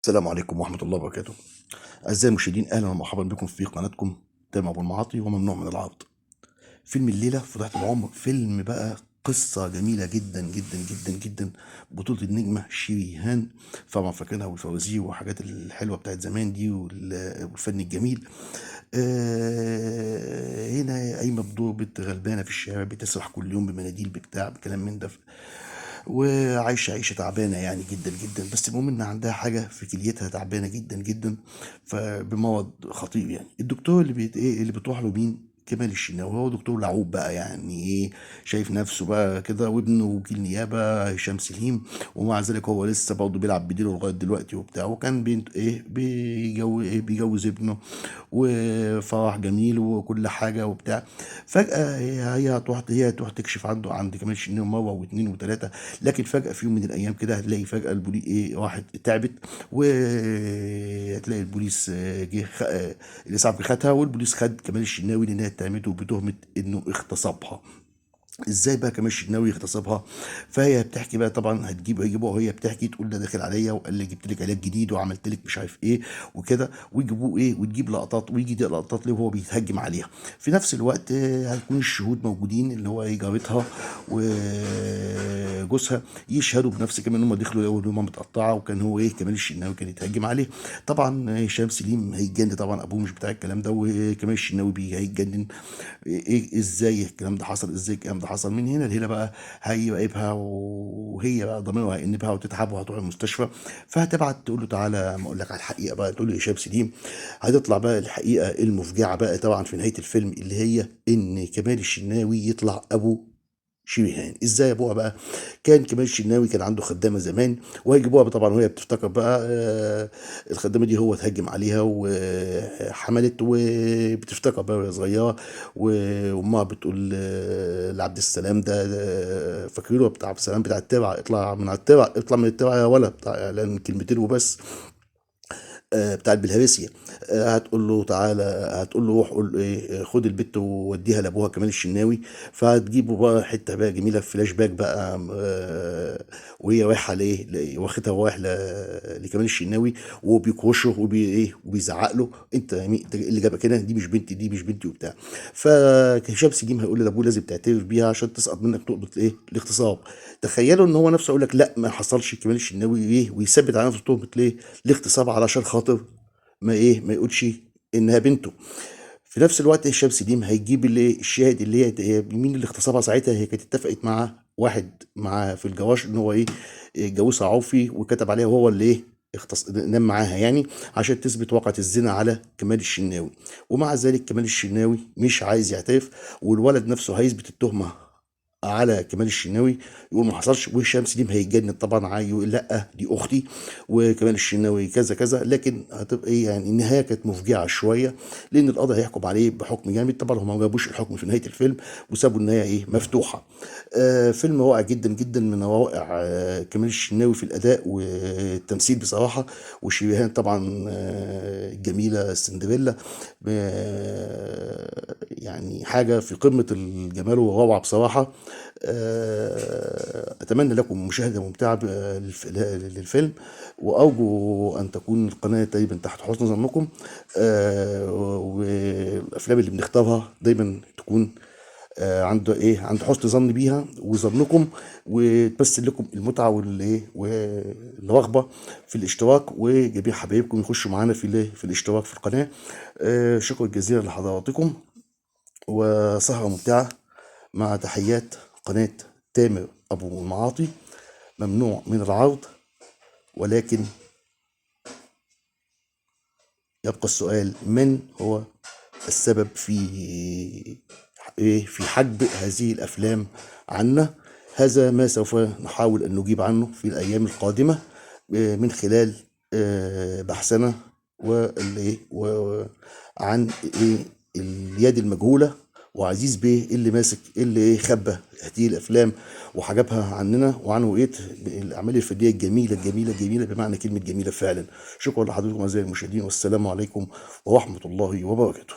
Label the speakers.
Speaker 1: السلام عليكم ورحمة الله وبركاته. أعزائي المشاهدين، أهلا ومرحبا بكم في قناتكم تامر أبو المعاطي وممنوع من العرض. فيلم الليلة فضيحة العمر، فيلم بقى قصة جميلة جدا جدا جدا جدا. بطولة النجمة شيريهان، طبعا فاكرينها، والفوازير والحاجات الحلوة بتاعت زمان دي والفن الجميل. هنا قايمة بدور بنت غلبانة في الشارع، بتسرح كل يوم بمناديل بتاع بكلام من ده، وعايشة عيشة تعبانة يعني جدا جدا. بس المهم ان عندها حاجة في كليتها تعبانة جدا جدا، فبمرض خطير. يعني الدكتور اللي ايه اللي بتروح له مين؟ كمال الشناوي. هو دكتور لعوب بقى، يعني ايه، شايف نفسه بقى كده، وابنه وكيل نيابة هشام سليم. ومع ذلك هو لسه برضه بيلعب بديله لغاية دلوقتي وبتاع، وكان بينت ايه بيجوز ابنه، وفرح جميل وكل حاجة وبتاع. فجأة هي هتروح تكشف عنده عند كمال الشناوي مرة واثنين وثلاثة. لكن فجأة في يوم من الأيام كده هتلاقي فجأة البوليس إيه راحت تعبت، وهتلاقي البوليس جه الإسعاف خدها، والبوليس خد كمال الشناوي لأنها اتهمته بتهمة إنه اغتصبها. ازاي بقى كمان الشناوي يغتصبها؟ فهي بتحكي بقى، طبعا هيجيبوها وهي بتحكي، تقول ده داخل عليا وقال لي جبت لك علاج جديد وعملت لك مش عارف ايه وكده، ويجيبوه ايه، وتجيب لقطات، ويجي دي لقطات ليه وهو بيتهجم عليها. في نفس الوقت هيكون الشهود موجودين، اللي هو ايه جارتها وجوزها، يشهدوا بنفس كمان ان هم دخلوا لقوا هدومها متقطعه، وكان هو ايه كمال الشناوي كان يتهجم عليه. طبعا هشام سليم هيتجنن، طبعا ابوه مش بتاع الكلام ده، وكمال الشناوي هيتجنن. ايه ازاي الكلام ده حصل، ازاي الكلام ده حصل. من هنا لهنا بقى هيراقبها، وهي بقى ضميرها هيأنبها وتتعب وهتروح المستشفى. فهتبعت تقول له تعالى ما اقول لك على الحقيقه بقى، تقول له هشام سليم. هتطلع بقى الحقيقه المفجعه بقى طبعا في نهايه الفيلم، اللي هي ان كمال الشناوي يطلع ابو شريهان. ازاي ابوها بقى؟ كان كمال الشناوي كان عنده خدامه زمان، وهيجيبوها طبعا وهي بتفتكر بقى الخدامه دي هو اتهجم عليها وحملت، وبتفتكر بقى وهي صغيره، وامها بتقول لعبد السلام ده فاكرينه بتاع عبد السلام بتاع التبع، اطلع من على التبع، اطلع من التبع يا ولد، بتاع اعلان كلمتين وبس، بتاعت بالهرسيا. هتقول له تعالى، هتقول له روح قول ايه، خد البت ووديها لابوها كمال الشناوي. فهتجيبه بقى حته بقى جميله، فلاش باك بقى، وهي رايحه واخدها ورايح لكمال الشناوي، وبيكرشه ايه وبيزعق له، انت أنت اللي جابك هنا، دي مش بنتي، دي مش بنتي وبتاع. فهشام سليم هيقول لابوه لازم تعترف بيها عشان تسقط منك نقطه ايه الاغتصاب. تخيلوا ان هو نفسه يقول لك لا ما حصلش كمال الشناوي ايه، ويثبت على نفسه تهمه ليه الاغتصاب علشان خاطر ما يقولش انها بنته. في نفس الوقت هشام سليم هيجيب اللي الشاهد، اللي هي مين اللي اغتصبها ساعتها. هي كانت اتفقت مع واحد معاه في الجواش ان هو ايه جوزها عوفي، وكتب عليها وهو اللي ايه نام معاها يعني، عشان تثبت واقعة الزنا على كمال الشناوي. ومع ذلك كمال الشناوي مش عايز يعترف، والولد نفسه هيثبت التهمة على كمال الشناوي، يقول ما حصلش. وهشام سليم هيتجنن طبعا، يقول لا دي اختي، وكمال الشناوي كذا كذا. لكن هتبقى ايه يعني، النهايه كانت مفجعه شويه، لان القاضي هيحكم عليه بحكم جامد. طبعا هم ما جابوش الحكم في نهايه الفيلم، وسابوا النهايه ايه مفتوحه. فيلم رائع جدا جدا، من روائع كمال الشناوي في الاداء والتمثيل بصراحه. وشريهان طبعا جميله سندريلا، يعني حاجه في قمه الجمال والروعه بصراحه. أتمنى لكم مشاهدة ممتعة للفيلم، وأرجو أن تكون القناة دايما تحت حسن ظنكم. والأفلام اللي بنختارها دايما تكون عند حسن ظن بيها وظنكم، وتمثل لكم المتعة والإيه والرغبة في الاشتراك، وجميع حبايبكم يخشوا معانا في الاشتراك في القناة. شكرا جزيلا لحضراتكم، وسهرة ممتعة، مع تحيات قناة تامر أبو المعاطي، ممنوع من العرض. ولكن يبقى السؤال، من هو السبب في حجب هذه الأفلام عنا؟ هذا ما سوف نحاول أن نجيب عنه في الأيام القادمة، من خلال بحثنا عن اليد المجهولة، وعزيز بيه اللي ماسك اللي خبى هذه الافلام وحجبها عننا وعن رؤيه الاعمال الفنيه الجميله الجميله الجميله، بمعنى كلمه جميله فعلا. شكرا لحضراتكم اعزائي المشاهدين، والسلام عليكم ورحمه الله وبركاته.